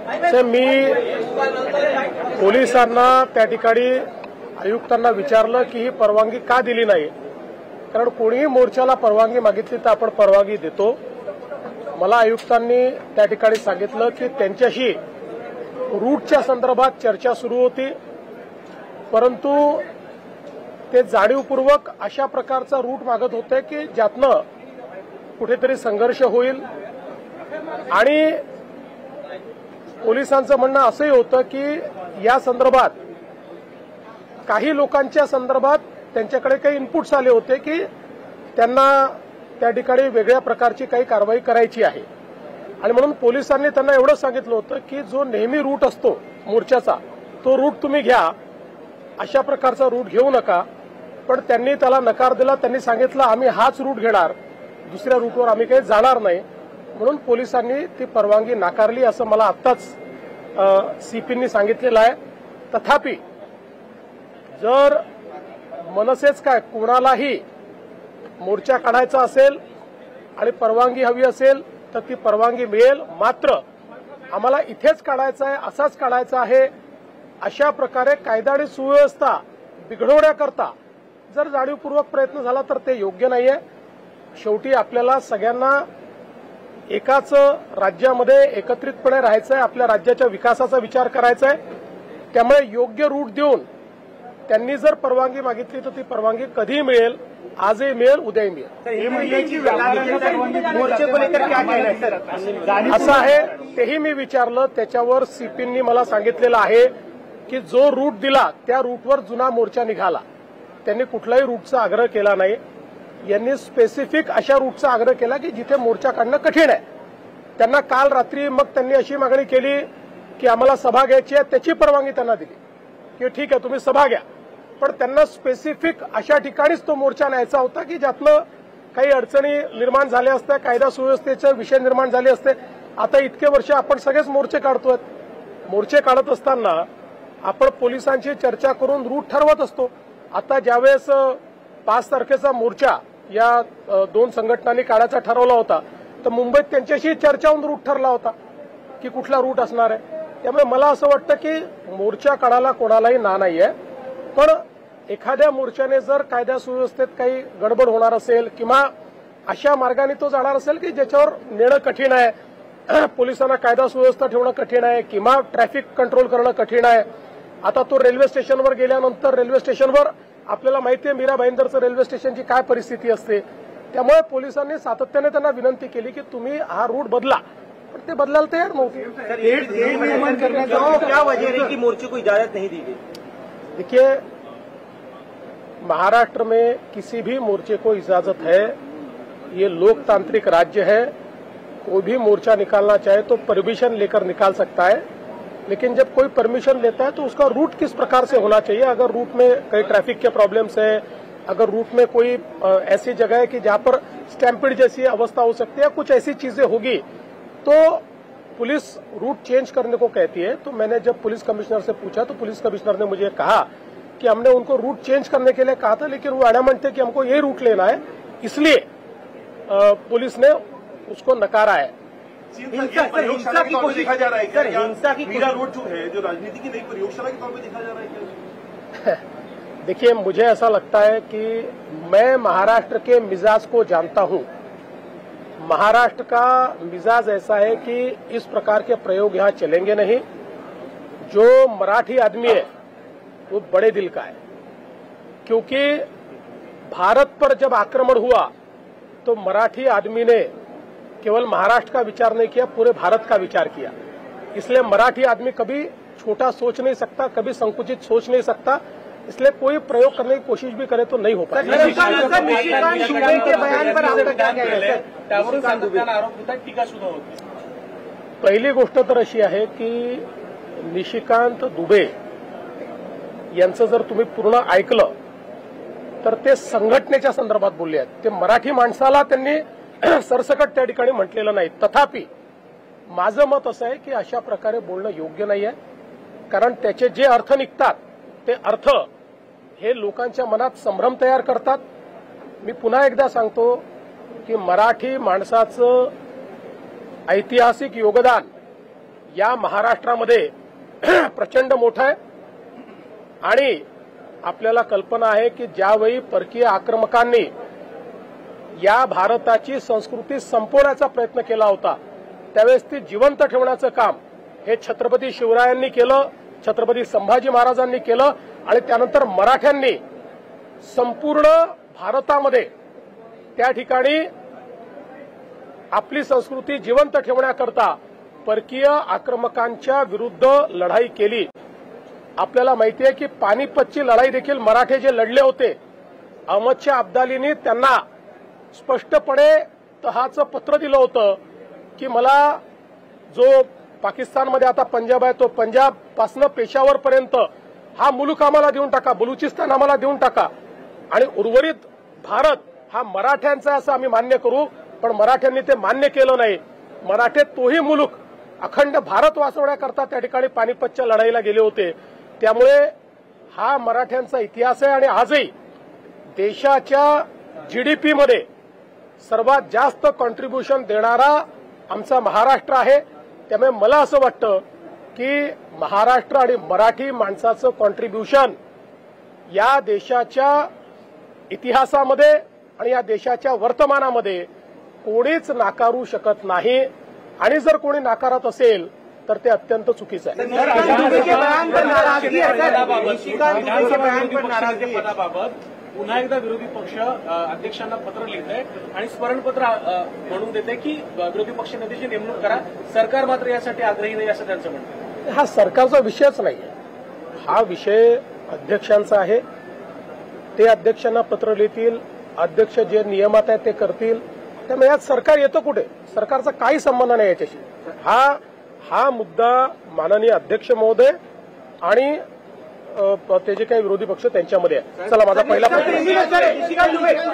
मी पोलिसांना त्या ठिकाणी आयुक्तांना विचारलं की ही परवानगी का दिली नाही, कारण कोणीही मोर्चाला परवानगी मागितली तर आपण परवानगी देतो. मला आयुक्तांनी त्या ठिकाणी सांगितलं की त्यांच्याशी रूटच्या संदर्भात चर्चा सुरू होती, परंतु ते जाणीवपूर्वक अशा प्रकारचा रूट मागत होते की ज्यातनं कुठेतरी संघर्ष होईल. आणि पोलिसांचं म्हणणं असंही होतं की या संदर्भात काही लोकांच्या संदर्भात त्यांच्याकडे काही इनपुट्स आले होते की त्यांना त्या ठिकाणी वेगळ्या प्रकारची काही कारवाई करायची आहे. आणि म्हणून पोलिसांनी त्यांना एवढं सांगितलं होतं की जो नेहमी रूट असतो मोर्चाचा तो रूट तुम्ही घ्या, अशा प्रकारचा रूट घेऊ नका. पण त्यांनी त्याला नकार दिला. त्यांनी सांगितलं आम्ही हाच रूट घेणार, दुसऱ्या रूटवर आम्ही काही जाणार नाही. म्हणून पोलिसांनी ती परवानगी नाकारली असं मला आत्ताच सीपींनी सांगितलेलं आहे. तथापि जर मनसेच काय कोणालाही मोर्चा काढायचा असेल आणि परवानगी हवी असेल तर ती परवानगी मिळेल. मात्र आम्हाला इथेच काढायचा आहे, असाच काढायचा आहे, अशा प्रकारे कायदा आणि सुव्यवस्था बिघडवण्याकरता जर जाणीवपूर्वक प्रयत्न झाला तर ते योग्य नाहीये. शेवटी आपल्याला सगळ्यांना एकाच राज्यामध्ये एकत्रितपणे राहायचं आहे, आपल्या राज्याच्या विकासाचा विचार करायचा आहे. त्यामुळे योग्य रूट देऊन त्यांनी जर परवानगी मागितली तर ती परवानगी कधीही मिळेल, आजही मिळेल, उद्याही मिळेल. असं आहे तेही मी विचारलं. त्याच्यावर सीपींनी मला सांगितलेलं आहे की जो रूट दिला त्या रूटवर जुना मोर्चा निघाला. त्यांनी कुठल्याही रूटचा आग्रह केला नाही. यांनी स्पेसिफिक अशा रूटचा आग्रह केला की जिथे मोर्चा काढणं कठीण आहे. त्यांना काल रात्री मग त्यांनी अशी मागणी केली की आम्हाला सभा घ्यायची आहे, त्याची परवानगी त्यांना दिली की ठीक आहे तुम्ही सभा घ्या. पण त्यांना स्पेसिफिक अशा ठिकाणीच तो मोर्चा न्यायचा होता की ज्यातनं काही अडचणी निर्माण झाल्या असत्या, कायदा सुव्यवस्थेचे विषय निर्माण झाले असते. आता इतके वर्ष आपण सगळेच मोर्चे काढतोय. मोर्चे काढत असताना आपण पोलिसांची चर्चा करून रूट ठरवत असतो. आता ज्यावेळेस 5 तारखेचा मोर्चा या दोन संघटनांनी काढायचा ठरवला होता तर मुंबईत त्यांच्याशी चर्चा होऊन रूट ठरला होता की कुठला रूट असणार आहे. त्यामुळे मला असं वाटतं की मोर्चा काढायला कोणालाही ना नाहीये, पण एखाद्या मोर्चाने जर कायदा सुव्यवस्थेत काही गडबड होणार असेल किंवा अशा मार्गाने तो जाणार असेल की ज्याच्यावर नेणं कठीण आहे, पोलिसांना कायदा सुव्यवस्था ठेवणं कठीण आहे किंवा ट्रॅफिक कंट्रोल करणं कठीण आहे. आता तो रेल्वे स्टेशनवर गेल्यानंतर रेल्वे स्टेशनवर आपल्याला माहिती आहे मीरा भाईंदरचं रेल्वे स्टेशनची काय परिस्थिती असते. त्यामुळे पोलिसांनी सातत्याने त्यांना विनंती केली की तुम्ही हा रूट बदला, पण ते बदलायला तयार नव्हते. क्या वजह है कि मोर्चे को इजाजत नहीं दी गई? देखिए, महाराष्ट्र में किसी भी मोर्चे को इजाजत है. ये लोकतांत्रिक राज्य है. कोई भी मोर्चा निकालना चाहे तो परमिशन लेकर निकाल सकता है. लेकिन जब कोई परमिशन लेता है तो उसका रूट किस प्रकार से होना चाहिए. अगर रूट में कई ट्रैफिक के प्रॉब्लम्स है, अगर रूट में कोई ऐसी जगह है कि जहां पर स्टैम्पिड जैसी अवस्था हो सकती है, कुछ ऐसी चीजें होगी तो पुलिस रूट चेंज करने को कहती है. तो मैंने जब पुलिस कमिश्नर से पूछा तो पुलिस कमिश्नर ने मुझे कहा कि हमने उनको रूट चेंज करने के लिए कहा था, लेकिन वो एडमेंट थे कि हमको ये रूट लेना है, इसलिए पुलिस ने उसको नकारा है. हिंसा की कोशिश देखा जा रहा है सर, हिंसा की मीरा रोड जो है जो राजनीति की नई प्रयोगशाला के तौर पे देखा जा रहा है क्या? देखिए, मुझे ऐसा लगता है कि मैं महाराष्ट्र के मिजाज को जानता हूं. महाराष्ट्र का मिजाज ऐसा है कि इस प्रकार के प्रयोग यहां चलेंगे नहीं. जो मराठी आदमी है वो बड़े दिल का है, क्योंकि भारत पर जब आक्रमण हुआ तो मराठी आदमी ने केवल महाराष्ट्र का विचार नहीं किया, पूरे भारत का विचार किया. इसलिए मराठी आदमी कभी छोटा सोच नहीं सकता, कभी संकुचित सोच नहीं सकता. इसलिए कोई प्रयोग करने की कोशिश भी करे तो नहीं हो पाएगा. के बयान पर आपका क्या कहना है सर? टीका सुद्धा होती. पहिली गोष्ट तर अशी आहे की निशिकांत दुबे यांचं जर तुम्ही पूर्ण ऐकलं तर ते संघटनेच्या संदर्भात बोलले आहेत. ते मराठी माणसाला त्यांनी सरसकट त्या ठिकाणी म्हटलेलं नाही. तथापि माझं मत असं आहे की अशा प्रकारे बोलणं योग्य नाही आहे, कारण त्याचे जे अर्थ निघतात ते अर्थ हे लोकांच्या मनात संभ्रम तयार करतात. मी पुन्हा एकदा सांगतो की मराठी माणसाचं ऐतिहासिक योगदान या महाराष्ट्रामध्ये प्रचंड मोठा आहे आणि आपल्याला कल्पना आहे की ज्यावेळी परकीय आक्रमकांनी या भारताची संस्कृती संपवण्याचा प्रयत्न केला होता त्यावेळेस ती जिवंत ठेवण्याचं काम हे छत्रपती शिवरायांनी केलं, छत्रपती संभाजी महाराजांनी केलं आणि त्यानंतर मराठ्यांनी संपूर्ण भारतामध्ये त्या ठिकाणी आपली संस्कृती जिवंत ठेवण्याकरता परकीय आक्रमकांच्या विरुद्ध लढाई केली. आपल्याला माहिती आहे की पानिपतची लढाई देखील मराठे जे लढले होते, अहमदशाह अब्दालींनी त्यांना स्पष्टपणे तहाचं पत्र दिलं होतं की मला जो पाकिस्तानमध्ये आता पंजाब आहे तो पंजाब पासनं पेशावरपर्यंत हा मुलूक आम्हाला देऊन टाका, बलुचिस्तान आम्हाला देऊन टाका आणि उर्वरित भारत हा मराठ्यांचा असं आम्ही मान्य करू. पण मराठ्यांनी ते मान्य केलं नाही. मराठे तोही मुलूक अखंड भारत वाचवण्याकरता त्या ठिकाणी पानिपतच्या लढाईला गेले होते. त्यामुळे हा मराठ्यांचा इतिहास आहे आणि आजही देशाच्या जीडीपीमध्ये सर्वात जास्त कॉन्ट्रीब्युशन देणारा आमचा महाराष्ट्र आहे. त्यामुळे मला असं वाटतं की महाराष्ट्र आणि मराठी माणसाचं कॉन्ट्रीब्युशन या देशाच्या इतिहासामध्ये आणि या देशाच्या वर्तमानामध्ये कोणीच नाकारू शकत नाही आणि जर कोणी नाकारत असेल तर ते अत्यंत चुकीचं आहे. पदाबाबत पुन्हा एकदा विरोधी पक्ष अध्यक्षांना पत्र लिहित आहे आणि स्मरणपत्र म्हणून देते की विरोधी पक्ष नेत्याची नेमणूक करा, सरकार मात्र यासाठी आग्रही नाही असं त्यांचं म्हणणं आहे. हा सरकारचा विषयच नाही, हा विषय अध्यक्षांचा आहे. ते अध्यक्षांना पत्र लिहितील, अध्यक्ष जे नियमात आहे ते करतील. त्यामुळे यात सरकार येतं कुठे? सरकारचा काही संबंध नाही याच्याशी. हा मुद्दा माननीय अध्यक्ष महोदय आणि ते जे काही विरोधी पक्ष त्यांच्यामध्ये आहे. चला माझा पहिला प्रश्न